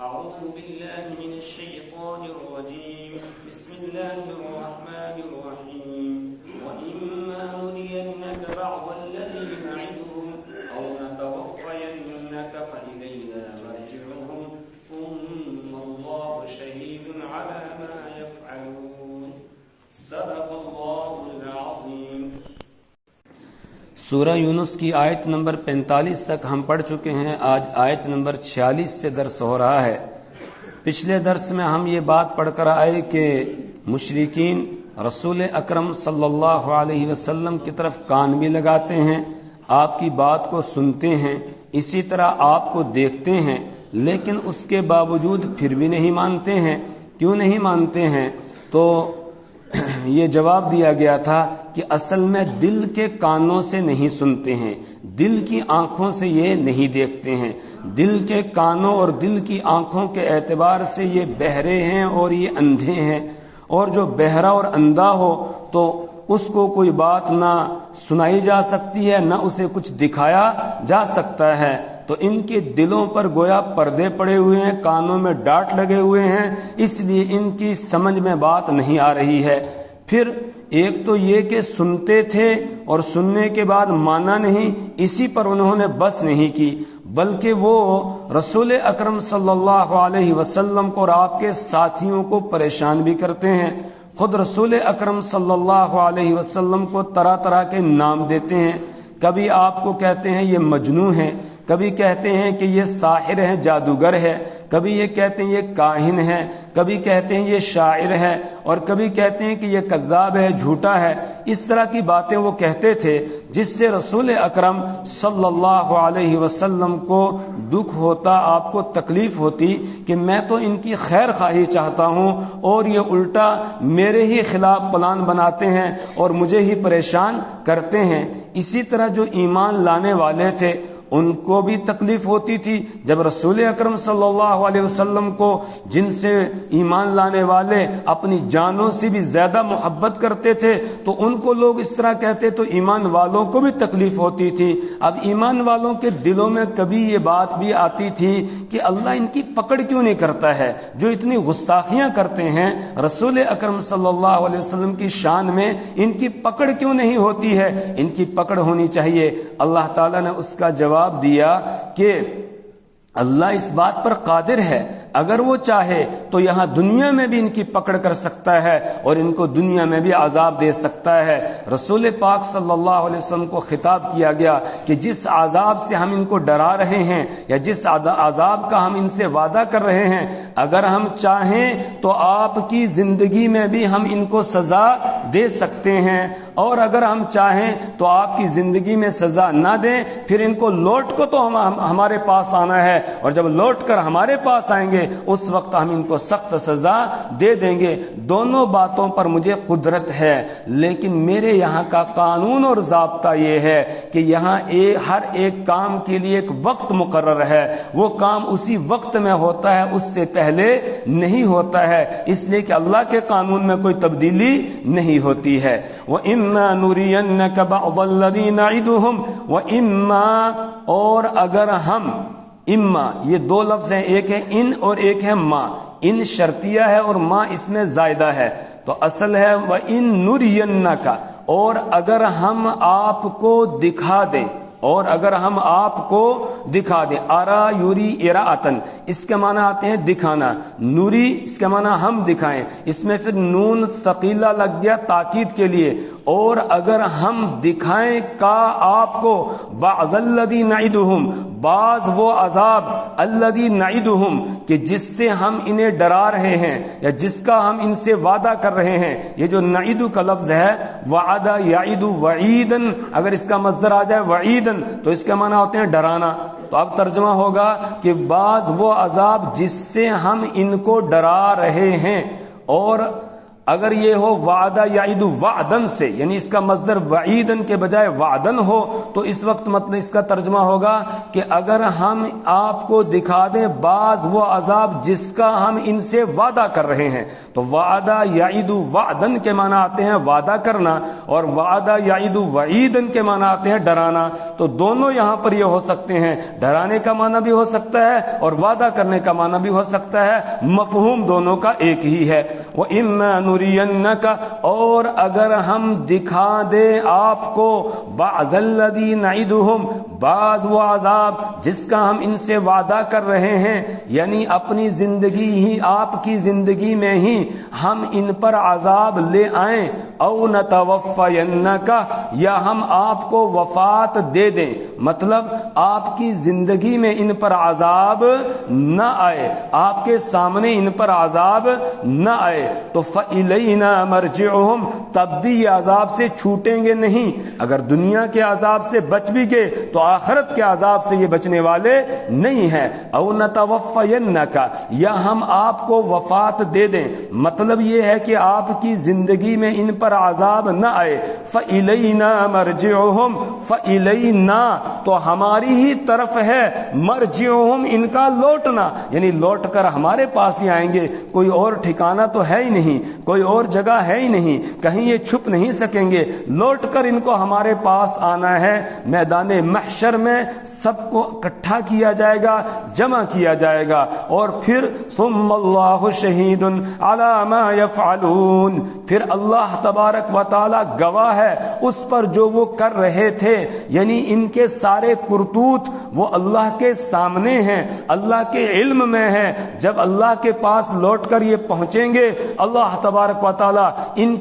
أعوذ بالله من الشيطان الرجيم بسم الله الرحمن الرحيم وإما نرينك بعض الذي نعدهم أو نتوفينك فإلينا مرجعهم ثم الله شهيد على ما يفعلون صدق الله العظيم۔ سورہ یونس کی آیت نمبر 45 تک ہم پڑھ چکے ہیں۔ آج آیت نمبر 46 سے درس ہو رہا ہے۔ پچھلے درس میں ہم یہ بات پڑھ کر آئے کہ مشرکین رسول اکرم صلی اللہ علیہ وسلم کی طرف کان بھی لگاتے ہیں، آپ کی بات کو سنتے ہیں، اسی طرح آپ کو دیکھتے ہیں، لیکن اس کے باوجود پھر بھی نہیں مانتے ہیں۔ کیوں نہیں مانتے ہیں؟ تو یہ جواب دیا گیا تھا کہ اصل میں دل کے کانوں سے نہیں سنتے ہیں، دل کی آنکھوں سے یہ نہیں دیکھتے ہیں۔ دل کے کانوں اور دل کی آنکھوں کے اعتبار سے یہ بہرے ہیں اور یہ اندھے ہیں، اور جو بہرا اور اندھا ہو تو اس کو کوئی بات نہ سنائی جا سکتی ہے، نہ اسے کچھ دکھایا جا سکتا ہے۔ تو ان کے دلوں پر گویا پردے پڑے ہوئے ہیں، کانوں میں ڈاٹ لگے ہوئے ہیں، اس لیے ان کی سمجھ میں بات نہیں آ رہی ہے۔ پھر ایک تو یہ کہ سنتے تھے اور سننے کے بعد مانا نہیں، اسی پر انہوں نے بس نہیں کی، بلکہ وہ رسول اکرم صلی اللہ علیہ وسلم کو اور آپ کے ساتھیوں کو پریشان بھی کرتے ہیں۔ خود رسول اکرم صلی اللہ علیہ وسلم کو طرح طرح کے نام دیتے ہیں۔ کبھی آپ کو کہتے ہیں یہ مجنون ہے، کبھی کہتے ہیں کہ یہ ساحر ہے، جادوگر ہے، کبھی یہ کہتے ہیں یہ کاہن ہے، کبھی کہتے ہیں یہ شاعر ہے، اور کبھی کہتے ہیں کہ یہ کذاب ہے، جھوٹا ہے۔ اس طرح کی باتیں وہ کہتے تھے جس سے رسول اکرم صلی اللہ علیہ وسلم کو دکھ ہوتا، آپ کو تکلیف ہوتی کہ میں تو ان کی خیر خواہی چاہتا ہوں اور یہ الٹا میرے ہی خلاف پلان بناتے ہیں اور مجھے ہی پریشان کرتے ہیں۔ اسی طرح جو ایمان لانے والے تھے ان کو بھی تکلیف ہوتی تھی جب رسول اکرم صلی اللہ علیہ وسلم کو، جن سے ایمان لانے والے اپنی جانوں سے بھی زیادہ محبت کرتے تھے، تو ان کو لوگ اس طرح کہتے تو ایمان والوں کو بھی تکلیف ہوتی تھی۔ اب ایمان والوں کے دلوں میں کبھی یہ بات بھی آتی تھی کہ اللہ ان کی پکڑ کیوں نہیں کرتا ہے، جو اتنی گستاخیاں کرتے ہیں رسول اکرم صلی اللہ علیہ وسلم کی شان میں، ان کی پکڑ کیوں نہیں ہوتی ہے؟ ان کی پکڑ ہونی چاہیے۔ اللہ تعالیٰ نے اس کا جواب دیا کہ اللہ اس بات پر قادر ہے، اگر وہ چاہے تو یہاں دنیا میں بھی ان کی پکڑ کر سکتا ہے اور ان کو دنیا میں بھی عذاب دے سکتا ہے۔ رسول پاک صلی اللہ علیہ وسلم کو خطاب کیا گیا کہ جس عذاب سے ہم ان کو ڈرا رہے ہیں یا جس عذاب کا ہم ان سے وعدہ کر رہے ہیں، اگر ہم چاہیں تو آپ کی زندگی میں بھی ہم ان کو سزا دے سکتے ہیں، اور اگر ہم چاہیں تو آپ کی زندگی میں سزا نہ دیں، پھر ان کو لوٹ کو تو ہمارے پاس آنا ہے، اور جب لوٹ کر ہمارے پاس آئیں گے اس وقت ہم ان کو سخت سزا دے دیں گے۔ دونوں باتوں پر مجھے قدرت ہے، لیکن میرے یہاں کا قانون اور ضابطہ یہ ہے کہ یہاں ہر ایک کام کے لیے ایک وقت مقرر ہے، وہ کام اسی وقت میں ہوتا ہے، اس سے پہلے نہیں ہوتا ہے، اس لیے کہ اللہ کے قانون میں کوئی تبدیلی نہیں ہوتی ہے۔ وَإِمَّا نُرِيَنَّكَ بَعْضَ الَّذِي نَعِدُهُمْ وَإِمَّا، اور اگر ہم، اما یہ دو لفظ ہیں، ایک ہے ان اور ایک ہے ما۔ ان شرطیہ ہے اور ما اس میں زائدہ ہے، تو اصل ہے وَإِن نُرِيَنَّكَ، اور اگر ہم آپ کو دکھا دیں، اور اگر ہم آپ کو دکھا دیں، ارا یوری اراءتن، اس کے معنی آتے ہیں دکھانا، نوری اس کے معنی ہم دکھائیں، اس میں پھر نون ثقیلہ لگ گیا تاکید کے لیے، اور اگر ہم دکھائیں کا آپ کو بعض الذی نعدہم، بعض وہ عذاب الذی نعدہم کہ جس سے ہم انہیں ڈرا رہے ہیں یا جس کا ہم ان سے وعدہ کر رہے ہیں۔ یہ جو نعد کا لفظ ہے، وعد یعد وعیدن، اگر اس کا مصدر آ جائے وعیدن تو اس کے معنی ہوتے ہیں ڈرانا۔ تو اب ترجمہ ہوگا کہ بعض وہ عذاب جس سے ہم ان کو ڈرا رہے ہیں، اور اگر یہ ہو وعدہ یعید وعدن سے، یعنی اس کا مصدر وعیدن کے بجائے وعدن ہو، تو اس وقت مطلب اس کا ترجمہ ہوگا کہ اگر ہم آپ کو دکھا دیں بعض وہ عذاب جس کا ہم ان سے وعدہ کر رہے ہیں، تو وعدہ یعید وعدن کے معنی آتے ہیں وعدہ کرنا، اور وعدہ یعید وعیدن کے معنی آتے ہیں ڈرانا. تو دونوں یہاں پر یہ ہو سکتے ہیں، ڈرانے کا معنی بھی ہو سکتا ہے اور وعدہ کرنے کا معنی بھی ہو سکتا ہے، مفہوم دونوں کا ایک ہی ہے. وَإِمَّا نُرِيَنَّكَ، اور اگر ہم دکھا دیں آپ کو بَعْضَ الَّذِي نَعِدُهُمْ، بعض وہ عذاب جس کا ہم ان سے وعدہ کر رہے ہیں، یعنی اپنی زندگی ہی، آپ کی زندگی میں ہی ہم ان پر عذاب لے آئیں، او نَتَوَفَّيَنَّكَ، یا ہم آپ کو وفات دے دیں، مطلب آپ کی زندگی میں ان پر عذاب نہ آئے، آپ کے سامنے ان پر عذاب نہ آئے، تو فَإِلَيْنَا مَرْجِعُهُمْ، تب بھی یہ عذاب سے چھوٹیں گے نہیں. اگر دنیا کے عذاب سے بچ بھی گئے تو آخرت کے عذاب سے یہ بچنے والے نہیں ہیں. او نَتَوَفَّيَنَّكَ، یا ہم آپ کو وفات دے دیں، مطلب یہ ہے کہ آپ کی زندگی میں ان پر عذاب نہ آئے. فَإِلَيْنَا مَرْجِعُهُمْ، فَإِلَيْنَا، تو ہماری ہی طرف ہے، مرجعہم، ان کا لوٹنا، یعنی لوٹ کر ہمارے پاس ہی آئیں گے. کوئی اور ٹھکانہ تو ہے ہی نہیں، کوئی اور جگہ ہے ہی نہیں، کہیں یہ چھپ نہیں سکیں گے، لوٹ کر ان کو ہمارے پاس آنا ہے. میدان محشر میں سب کو اکٹھا کیا جائے گا، جمع کیا جائے گا، اور پھر ثم اللہ شہید علی ما یفعلون، پھر اللہ تبارک و تعالی گواہ ہے اس پر جو وہ کر رہے تھے، یعنی ان کے سارے کرتوت وہ اللہ کے سامنے ہیں، اللہ کے علم میں ہے. جب اللہ کے پاس لوٹ کر یہ پہنچیں گے، اللہ تبارک و تعالی ان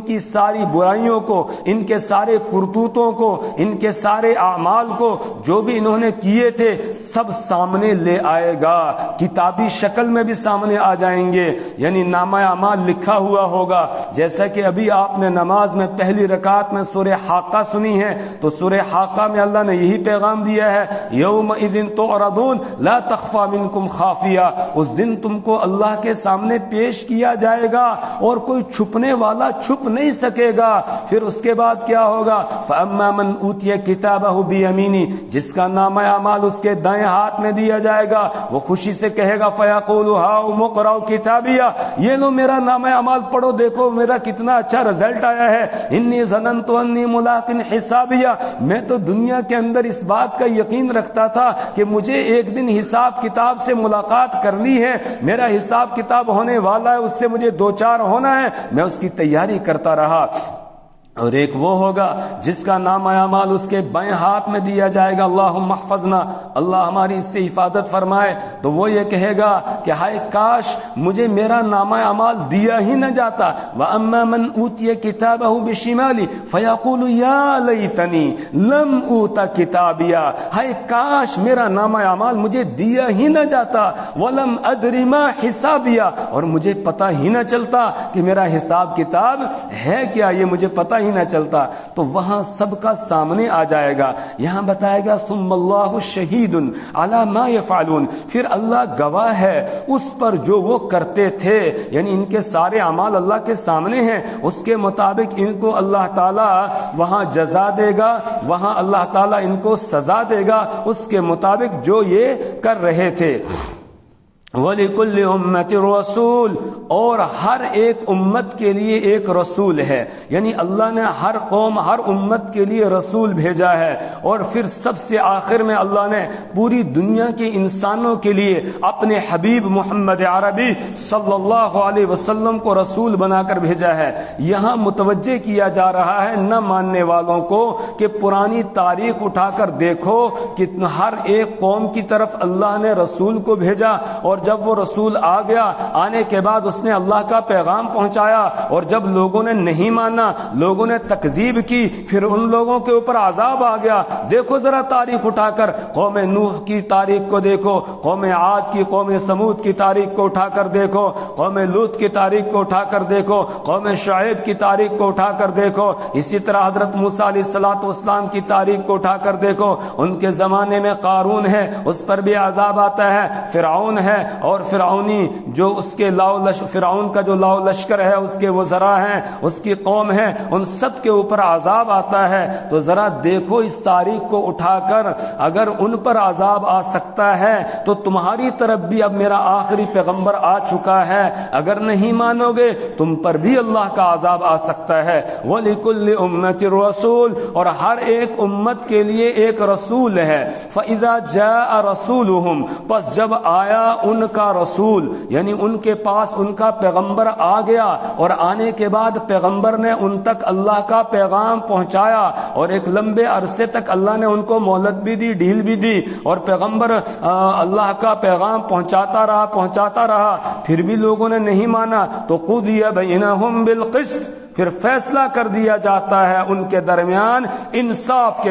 کی ساری برائیوں کو، ان کے سارے کرتوتوں کو، ان کے سارے اعمال کو جو بھی انہوں نے کیے تھے سب سامنے لے آئے گا. کتابی شکل میں بھی سامنے آ جائیں گے، یعنی نامہ اعمال لکھا ہوا ہوگا. جیسا کہ ابھی آپ نے نماز میں پہلی رکعت میں سورہ حاقہ سنی ہے، تو سورہ حاقہ میں اللہ نے یہی پیغام دیا ہے، یومئذ تعرضون لا تخفی منکم خافیہ، اس دن تم کو اللہ کے سامنے پیش کیا جائے گا اور کوئی چھپنے والا چھپ نہیں سکے گا. پھر اس کے بعد کیا ہوگا؟ فَأَمَّا مَنْ أُوتِيَ كِتَابَهُ بِيَمِينِهِ، جس کا نامہ اعمال اس کے دائیں ہاتھ میں دیا جائے گا، وہ خوشی سے کہے گا فَيَقُولُ هَاؤْمُ اقْرَءُوا كِتَابِيَهْ، یہ لو میرا نامہ اعمال پڑھو، دیکھو میرا کتنا اچھا رزلٹ آیا ہے. إِنِّي ظَنَنْتُ أَنِّي مُلَاقٍ حِسَابِيَهْ، میں تو دنیا کے اندر اس بات کا یقین رکھتا تھا کہ مجھے ایک دن حساب کتاب سے ملاقات کرنی ہے، میرا حساب کتاب ہونے والا ہے، اس سے مجھے دوچار ہونا ہے، میں اس کی تیاری کرتا رہا. اور ایک وہ ہوگا جس کا نامہ اعمال اس کے بائیں ہاتھ میں دیا جائے گا، اللہم احفظنا، اللہ ہماری اس سے حفاظت فرمائے. تو وہ یہ کہے گا کہ ہائے کاش مجھے میرا نامہ اعمال دیا ہی نہ جاتا. وَأَمَّا مَنْ أُوتِيَ كِتَابَهُ بِشِمَالِهِ فَيَقُولُ يَا لَيْتَنِي لَمْ أُوتَ كِتَابِيَهْ، ہائے کاش میرا نامہ اعمال مجھے دیا ہی نہ جاتا. وَلَمْ أَدْرِ مَا حِسَابِيَهْ، اور مجھے پتہ ہی نہ چلتا کہ میرا حساب کتاب ہے کیا، یہ مجھے پتہ نہ چلتا. تو وہاں سب کا سامنے آ جائے گا. یہاں بتایا گا ثم اللہ شہید علی ما یفعلون، پھر اللہ گواہ ہے اس پر جو وہ کرتے تھے، یعنی ان کے سارے اعمال اللہ کے سامنے ہیں، اس کے مطابق ان کو اللہ تعالی وہاں جزا دے گا، وہاں اللہ تعالی ان کو سزا دے گا اس کے مطابق جو یہ کر رہے تھے. وَلِكُلِّ أُمَّةٍ رَسُولٌ، اور ہر ایک امت کے لیے ایک رسول ہے، یعنی اللہ نے ہر قوم، ہر امت کے لیے رسول بھیجا ہے. اور پھر سب سے آخر میں اللہ نے پوری دنیا کے انسانوں کے لیے اپنے حبیب محمد عربی صلی اللہ علیہ وسلم کو رسول بنا کر بھیجا ہے. یہاں متوجہ کیا جا رہا ہے نہ ماننے والوں کو کہ پرانی تاریخ اٹھا کر دیکھو کہ ہر ایک قوم کی طرف اللہ نے رسول کو بھیجا، اور جب وہ رسول آ گیا، آنے کے بعد اس نے اللہ کا پیغام پہنچایا، اور جب لوگوں نے نہیں مانا، لوگوں نے تکذیب کی، پھر ان لوگوں کے اوپر عذاب آ گیا. دیکھو ذرا تاریخ اٹھا کر، قوم نوح کی تاریخ کو دیکھو، قوم عاد کی، قوم سمود کی تاریخ کو اٹھا کر دیکھو، قوم لوط کی تاریخ کو اٹھا کر دیکھو، قوم شعیب کی تاریخ کو اٹھا کر دیکھو، اسی طرح حضرت موسیٰ علیہ الصلوۃ والسلام کی تاریخ کو اٹھا کر دیکھو. ان کے زمانے میں قارون ہے، اس پر بھی عذاب آتا ہے، فرعون ہے، اور فرعونی جو اس کے فرعون کا جو لاؤ لشکر ہے، اس کے وزراء ہیں، اس کی قوم ہے، ان سب کے اوپر عذاب آتا ہے. تو ذرا دیکھو اس تاریخ کو اٹھا کر، اگر ان پر عذاب آ سکتا ہے تو تمہاری طرف بھی اب میرا آخری پیغمبر آ چکا ہے، اگر نہیں مانو گے تم پر بھی اللہ کا عذاب آ سکتا ہے. وَلِكُلِّ أُمَّةٍ رَسُولٌ، اور ہر ایک امت کے لیے ایک رسول ہے. فَإِذَا جَاءَ رَسُولُهُمْ، پس جب آیا ان کا رسول، یعنی ان کے پاس ان کا پیغمبر آ گیا، اور آنے کے بعد پیغمبر نے ان تک اللہ کا پیغام پہنچایا، اور ایک لمبے عرصے تک اللہ نے ان کو مہلت بھی دی، ڈھیل بھی دی، اور پیغمبر اللہ کا پیغام پہنچاتا رہا، پھر بھی لوگوں نے نہیں مانا. تو قُضِيَ بَيْنَهُمْ بِالْقِسْطِ، پھر فیصلہ کر دیا جاتا ہے ان کے درمیان انصاف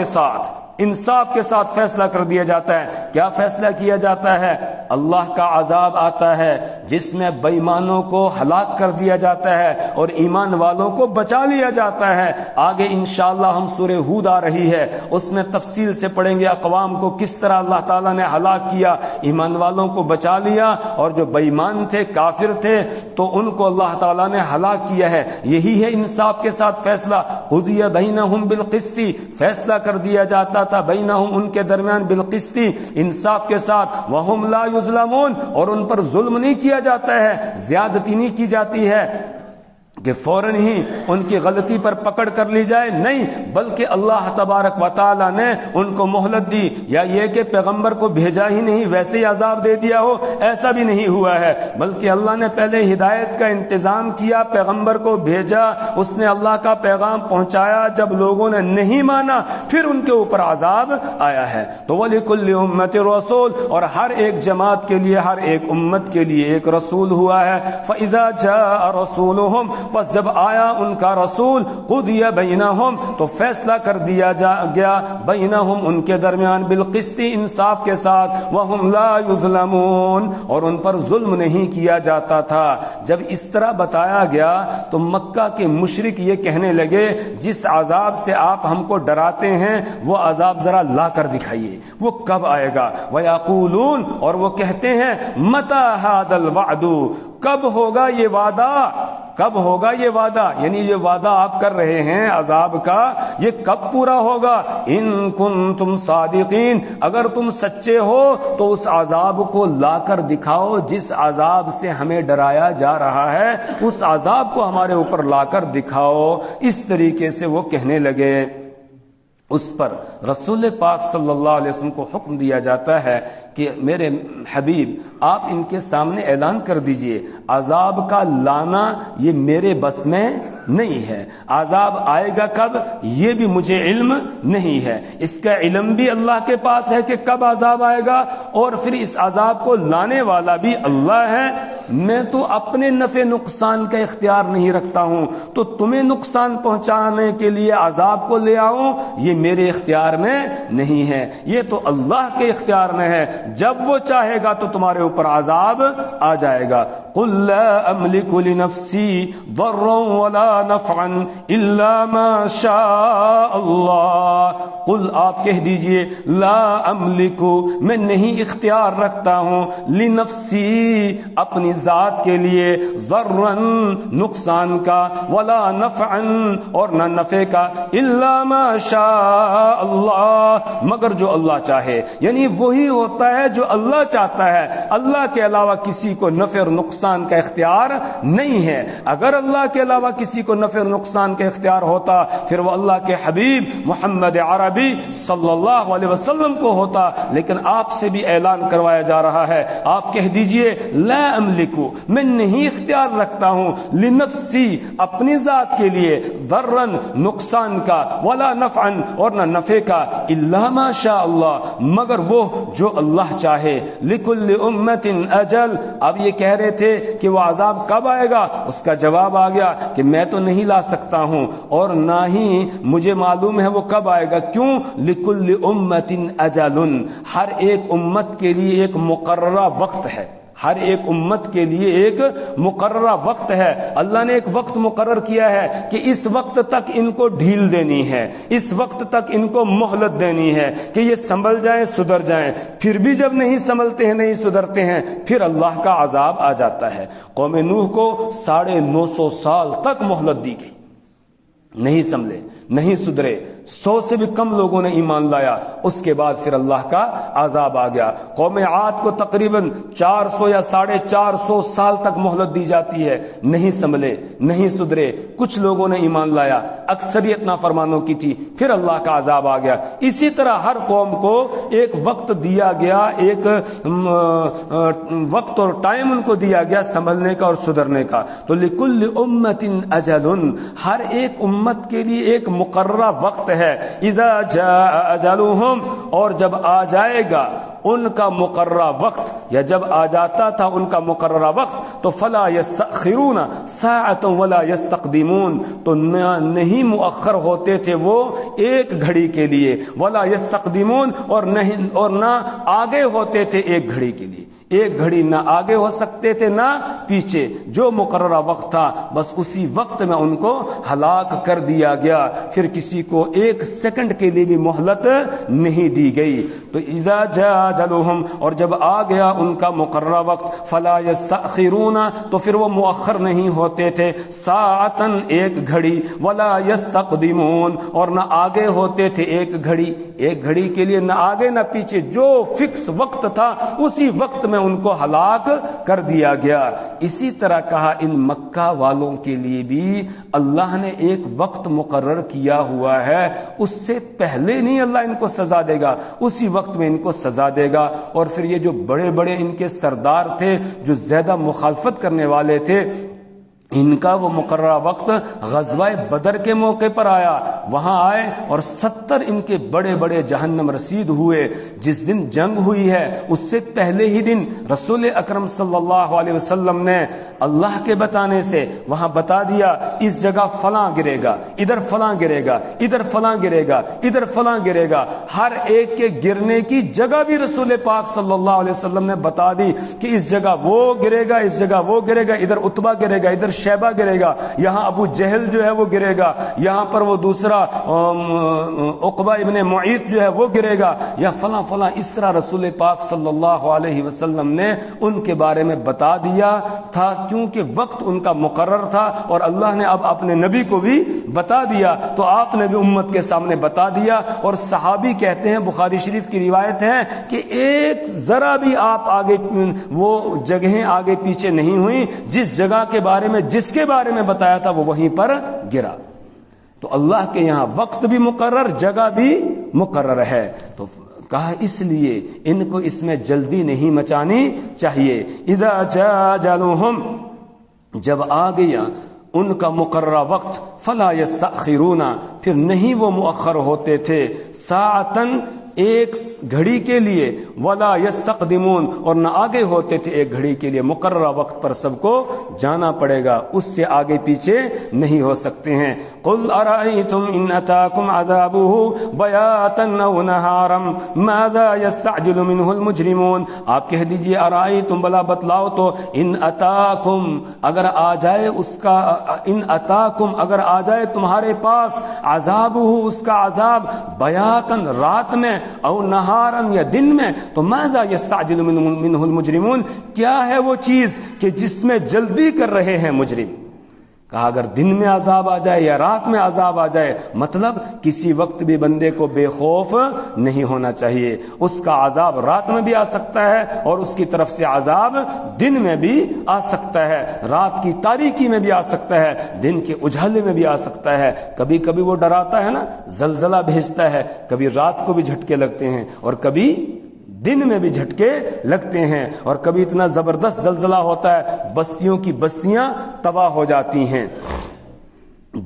کے ساتھ فیصلہ کر دیا جاتا ہے. کیا فیصلہ کیا جاتا ہے؟ اللہ کا عذاب آتا ہے جس میں بے ایمانوں کو ہلاک کر دیا جاتا ہے اور ایمان والوں کو بچا لیا جاتا ہے. آگے انشاءاللہ ہم سورہ ہود آ رہی ہے، اس میں تفصیل سے پڑھیں گے اقوام کو کس طرح اللہ تعالیٰ نے ہلاک کیا، ایمان والوں کو بچا لیا، اور جو بے ایمان تھے، کافر تھے، تو ان کو اللہ تعالیٰ نے ہلاک کیا ہے. یہی ہے انصاف کے ساتھ فیصلہ. قُضِيَ بَيْنَهُمْ بِالْقِسْطِ، فیصلہ کر دیا جاتا تھا بینہم، ان کے درمیان، بالقسط، انصاف کے ساتھ. وہم لا یظلمون، اور ان پر ظلم نہیں کیا جاتا ہے، زیادتی نہیں کی جاتی ہے کہ فوراً ہی ان کی غلطی پر پکڑ کر لی جائے، نہیں، بلکہ اللہ تبارک و تعالی نے ان کو مہلت دی. یا یہ کہ پیغمبر کو بھیجا ہی نہیں، ویسے ہی عذاب دے دیا ہو، ایسا بھی نہیں ہوا ہے، بلکہ اللہ نے پہلے ہدایت کا انتظام کیا، پیغمبر کو بھیجا، اس نے اللہ کا پیغام پہنچایا، جب لوگوں نے نہیں مانا پھر ان کے اوپر عذاب آیا ہے. تو وَلِكُلِّ أُمَّةٍ رَسُولٌ، اور ہر ایک جماعت کے لیے، ہر ایک امت کے لیے ایک رسول ہوا ہے. فَإِذَا جَاءَ رَسُولُهُمْ، پس جب آیا ان کا رسول، قُضِيَ بَيْنَهُمْ، تو فیصلہ کر دیا گیا بینہم، ان کے درمیان، بالقسط، انصاف کے ساتھ. وَهُمْ لَا يُظْلَمُونَ، اور ان پر ظلم نہیں کیا جاتا تھا. جب اس طرح بتایا گیا تو مکہ کے مشرک یہ کہنے لگے، جس عذاب سے آپ ہم کو ڈراتے ہیں وہ عذاب ذرا لا کر دکھائیے، وہ کب آئے گا. وَيَقُولُونَ، اور وہ کہتے ہیں، مَتَى هَذَا الْوَعْدُ، کب ہوگا یہ وعدہ، کب ہوگا یہ وعدہ، یعنی یہ وعدہ آپ کر رہے ہیں عذاب کا، یہ کب پورا ہوگا. ان کنتم صادقین، اگر تم سچے ہو تو اس عذاب کو لا کر دکھاؤ، جس عذاب سے ہمیں ڈرایا جا رہا ہے اس عذاب کو ہمارے اوپر لا کر دکھاؤ. اس طریقے سے وہ کہنے لگے. اس پر رسول پاک صلی اللہ علیہ وسلم کو حکم دیا جاتا ہے کہ میرے حبیب آپ ان کے سامنے اعلان کر دیجئے، عذاب کا لانا یہ میرے بس میں نہیں ہے، عذاب آئے گا کب یہ بھی مجھے علم نہیں ہے، اس کا علم بھی اللہ کے پاس ہے کہ کب عذاب آئے گا، اور پھر اس عذاب کو لانے والا بھی اللہ ہے. میں تو اپنے نفع نقصان کا اختیار نہیں رکھتا ہوں، تو تمہیں نقصان پہنچانے کے لیے عذاب کو لے آؤں، یہ میرے اختیار میں نہیں ہے، یہ تو اللہ کے اختیار میں ہے. جب وہ چاہے گا تو تمہارے اوپر عذاب آ جائے گا. قل لا املک لنفسی ضرا ولا نفعا الا ما شاء اللہ. قل آپ کہہ دیجئے، لا املک، میں نہیں اختیار رکھتا ہوں، لنفسی، اپنی ذات کے لیے، ضرا، نقصان کا، ولا نفعا، اور نہ نفع کا، الا ما شاء اللہ، مگر جو اللہ چاہے. یعنی وہی ہوتا ہے جو اللہ چاہتا ہے، اللہ کے علاوہ کسی کو نفع اور نقصان کا اختیار نہیں ہے. اگر اللہ کے علاوہ کسی کو نفع اور نقصان کا اختیار ہوتا پھر وہ اللہ کے حبیب محمد عربی صلی اللہ علیہ وسلم کو ہوتا. لیکن آپ سے بھی اعلان کروایا جا رہا ہے، آپ کہہ دیجئے، لا املکو، میں نہیں اختیار رکھتا ہوں، لنفسی، اپنی ذات کے لیے، ضرن، نقصان کا، ولا نفعا، اور نہ نفع کا، الا ما شاء اللہ، مگر وہ جو اللہ چاہے. لکل امت اجل، اب یہ کہہ رہے تھے کہ وہ عذاب کب آئے گا، اس کا جواب آ گیا کہ میں تو نہیں لا سکتا ہوں اور نہ ہی مجھے معلوم ہے وہ کب آئے گا. کیوں؟ لکل امت اجل، ہر ایک امت کے لیے ایک مقررہ وقت ہے، ہر ایک امت کے لیے ایک مقررہ وقت ہے. اللہ نے ایک وقت مقرر کیا ہے کہ اس وقت تک ان کو ڈھیل دینی ہے, اس وقت تک ان کو مہلت دینی ہے کہ یہ سنبھل جائیں, سدھر جائیں. پھر بھی جب نہیں سنبھلتے ہیں, نہیں سدھرتے ہیں, پھر اللہ کا عذاب آ جاتا ہے. قوم نوح کو 950 سال تک مہلت دی گئی, نہیں سنبھلے, نہیں سدھرے, 100 سے بھی کم لوگوں نے ایمان لایا. اس کے بعد پھر اللہ کا عذاب آ گیا. قوم عاد کو تقریباً 400 یا 450 سال تک مہلت دی جاتی ہے, نہیں سنبھلے, نہیں سدھرے, کچھ لوگوں نے ایمان لایا, اکثریت نافرمانوں کی تھی, پھر اللہ کا عذاب آ گیا. اسی طرح ہر قوم کو ایک وقت دیا گیا, ایک وقت اور ٹائم ان کو دیا گیا سنبھلنے کا اور سدھرنے کا. تو لکل امت اجل, ہر ایک امت کے لیے ایک مقررہ وقت ہے. اذا جاء اجلهم, اور جب آ جائے گا ان کا مقررہ وقت, یا جب آ جاتا تھا ان کا مقررہ وقت, تو فلا یستأخرون ساعة ولا یستقدمون, تو نہیں مؤخر ہوتے تھے وہ ایک گھڑی کے لیے, ولا یستقدمون, اور نہ آگے ہوتے تھے ایک گھڑی کے لیے. ایک گھڑی نہ آگے ہو سکتے تھے نہ پیچھے. جو مقررہ وقت تھا بس اسی وقت میں ان کو ہلاک کر دیا گیا. پھر کسی کو ایک سیکنڈ کے لیے بھی مہلت نہیں دی گئی. تو اذا جاء اجلهم, اور جب آ گیا ان کا مقررہ وقت, فلا یستأخرون, تو پھر وہ مؤخر نہیں ہوتے تھے, ساعتن, ایک گھڑی, ولا یستقدمون, اور نہ آگے ہوتے تھے ایک گھڑی. ایک گھڑی کے لیے نہ آگے نہ پیچھے, جو فکس وقت تھا اسی وقت میں ان کو ہلاک کر دیا گیا. اسی طرح کہا ان مکہ والوں کے لیے بھی اللہ نے ایک وقت مقرر کیا ہوا ہے, اس سے پہلے نہیں اللہ ان کو سزا دے گا, اسی وقت میں ان کو سزا دے گا. اور پھر یہ جو بڑے بڑے ان کے سردار تھے جو زیادہ مخالفت کرنے والے تھے, ان کا وہ مقررہ وقت غزوہ بدر کے موقع پر آیا. وہاں آئے اور 70 ان کے بڑے بڑے جہنم رسید ہوئے. جس دن جنگ ہوئی ہے اس سے پہلے ہی دن رسول اکرم صلی اللہ علیہ وسلم نے اللہ کے بتانے سے وہاں بتا دیا اس جگہ فلاں گرے گا, ادھر فلاں گرے گا, ادھر فلاں گرے گا, ادھر فلاں گرے گا. ہر ایک کے گرنے کی جگہ بھی رسول پاک صلی اللہ علیہ وسلم نے بتا دی کہ اس جگہ وہ گرے گا, اس جگہ وہ گرے گا, ادھر عتبہ گرے گا, ادھر شیبہ گرے گا, یہاں ابو جہل جو ہے وہ گرے گا, یہاں پر وہ دوسرا عقبہ ابن معیط جو ہے وہ گرے گا, یا فلاں فلاں. اس طرح رسول پاک صلی اللہ علیہ وسلم نے ان کے بارے میں بتا دیا تھا, کیونکہ وقت ان کا مقرر تھا اور اللہ نے اب اپنے نبی کو بھی بتا دیا, تو آپ نے بھی امت کے سامنے بتا دیا. اور صحابی کہتے ہیں, بخاری شریف کی روایت ہے کہ ایک ذرا بھی آپ آگے وہ جگہیں آگے پیچھے نہیں ہوئی, جس جگہ کے بارے میں جس کے بارے میں بتایا تھا وہ وہیں پر گرا. تو اللہ کے یہاں وقت بھی مقرر, جگہ بھی مقرر ہے. تو کہا اس لیے ان کو اس میں جلدی نہیں مچانی چاہیے. اذا جاء اجلهم, جب آ گیا ان کا مقررہ وقت, فلا یستأخرون, پھر نہیں وہ مؤخر ہوتے تھے, ساعتن, ایک گھڑی کے لیے, ولا یستقدمون, اور نہ آگے ہوتے تھے ایک گھڑی کے لیے. مقررہ وقت پر سب کو جانا پڑے گا, اس سے آگے پیچھے نہیں ہو سکتے ہیں. قل ارأيتم ان اتاكم عذابه بياتا او نهارا ماذا يستعجل منه المجرمون. آپ کہہ دیجئے ارأيتم, بلا بتلاؤ تو, ان اتاکم, اگر آ جائے اس کا, ان اتاکم, اگر آ جائے تمہارے پاس, عذابه, اس کا عذاب, بیاتن, رات میں, او نہارن, یا دن میں, تو ماذا یستعجل منہ المجرمون, کیا ہے وہ چیز کہ جس میں جلدی کر رہے ہیں مجرم. کہا اگر دن میں عذاب آ جائے یا رات میں عذاب آ جائے, مطلب کسی وقت بھی بندے کو بے خوف نہیں ہونا چاہیے. اس کا عذاب رات میں بھی آ سکتا ہے اور اس کی طرف سے عذاب دن میں بھی آ سکتا ہے, رات کی تاریکی میں بھی آ سکتا ہے, دن کے اجالے میں بھی آ سکتا ہے. کبھی کبھی وہ ڈراتا ہے نا, زلزلہ بھیجتا ہے, کبھی رات کو بھی جھٹکے لگتے ہیں اور کبھی دن میں بھی جھٹکے لگتے ہیں, اور کبھی اتنا زبردست زلزلہ ہوتا ہے بستیوں کی بستیاں تباہ ہو جاتی ہیں.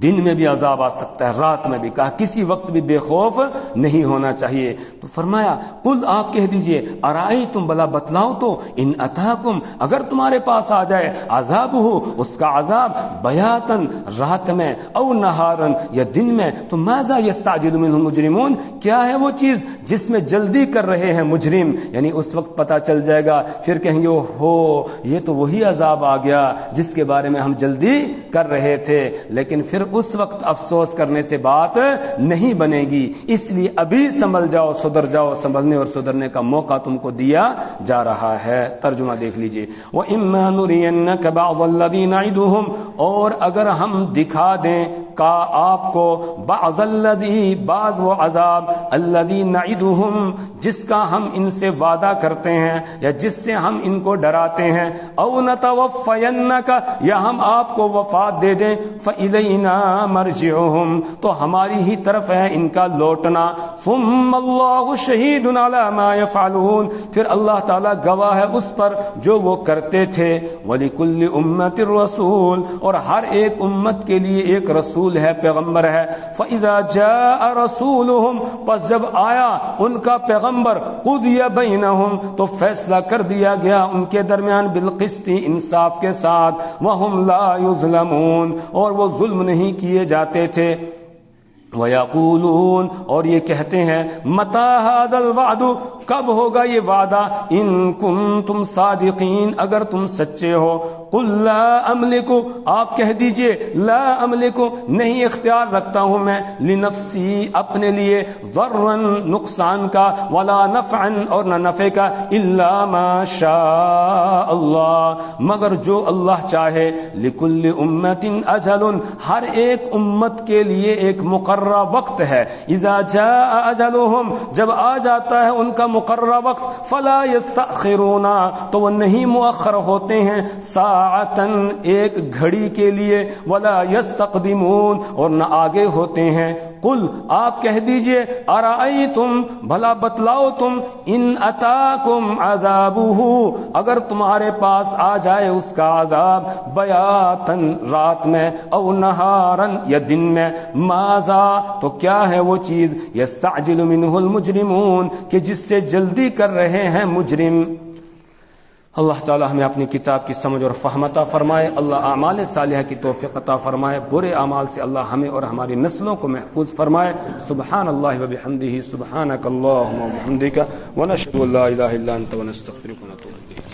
دن میں بھی عذاب آ سکتا ہے، رات میں بھی، کہا کسی وقت بھی بے خوف نہیں ہونا چاہیے۔ تو فرمایا قل آپ کہہ دیجئے ارائیتم بلا بتلاؤ تو ان اتاکم اگر تمہارے پاس آ جائے عذابہ اس کا عذاب بیاتن رات میں او نہارن یا دن میں تو ماذا یستعجل منہ المجرمون کیا ہے وہ چیز جس میں جلدی کر رہے ہیں مجرم، یعنی اس وقت پتہ چل جائے گا، پھر کہیں گے ہو یہ تو وہی عذاب آ گیا جس کے بارے میں ہم جلدی کر رہے تھے، لیکن پھر اس وقت افسوس کرنے سے بات نہیں بنے گی، اس لیے ابھی سنبھل جاؤ، سدھر جاؤ، سنبھلنے اور سدھرنے کا موقع تم کو دیا جا رہا ہے۔ ترجمہ دیکھ لیجئے وَإِمَّا نُرِيَنَّكَ بَعْضَ الَّذِي نَعِدُهُمْ اور اگر ہم دکھا دیں کا آپ کو بعض الذی بعض وہ عذاب الذی نعدہم جس کا ہم ان سے وعدہ کرتے ہیں یا جس سے ہم ان کو ڈراتے ہیں، او نتوفینک یا ہم آپ کو وفات دے دیں، فالینا مرجعہم تو ہماری ہی طرف ہے ان کا لوٹنا، ثم اللہ شہید علی ما یفعلون پھر اللہ تعالی گواہ ہے اس پر جو وہ کرتے تھے، ولکل امت الرسول اور ہر ایک امت کے لیے ایک رسول ہے، پیغمبر ہے، فاذا جاء رسولہم پس جب آیا ان کا پیغمبر قضی بینہم تو فیصلہ کر دیا گیا ان کے درمیان بالقسط انصاف کے ساتھ، وہم لا یظلمون اور وہ ظلم نہیں کیے جاتے تھے، وَيَقُولُونَ اور یہ کہتے ہیں مَتَى هَذَا الْوَعْدُ کب ہوگا یہ وعدہ، ان کنتم صادقین اگر تم سچے ہو، قُلْ لَا أَمْلِكُ آپ کہہ دیجئے لا املک نہیں اختیار رکھتا ہوں میں لنفسی اپنے لیے ضرا نقصان کا ولا نفعا اور نہ نفع کا الا ما شاء اللہ مگر جو اللہ چاہے، لکل امت اجل ہر ایک امت کے لیے ایک مقررہ وقت ہے، اذا جاء اجلهم جب آ جاتا ہے ان کا مقررہ وقت، فلا یستأخرون تو وہ نہیں مؤخر ہوتے ہیں، ساعتن ایک گھڑی کے لیے، ولا یستقدمون اور نہ آگے ہوتے ہیں۔ قل آپ کہہ دیجئے ارائیتم بھلا بتلاؤ تم ان اتاکم عذابہ اگر تمہارے پاس آ جائے اس کا عذاب بیاتن رات میں او نہارن یا دن میں، ماذا تو کیا ہے وہ چیز یستعجل منہ المجرمون کہ جس سے جلدی کر رہے ہیں مجرم۔ اللہ تعالی ہمیں اپنی کتاب کی سمجھ اور فہم عطا فرمائے، اللہ اعمال صالحہ کی توفیق عطا فرمائے، برے اعمال سے اللہ ہمیں اور ہماری نسلوں کو محفوظ فرمائے۔ سبحان اللہ و بحمدہ، سبحانک اللہم و بحمدک، ونشہد ان لا الہ الا انت ونستغفرک ونتوب الیک۔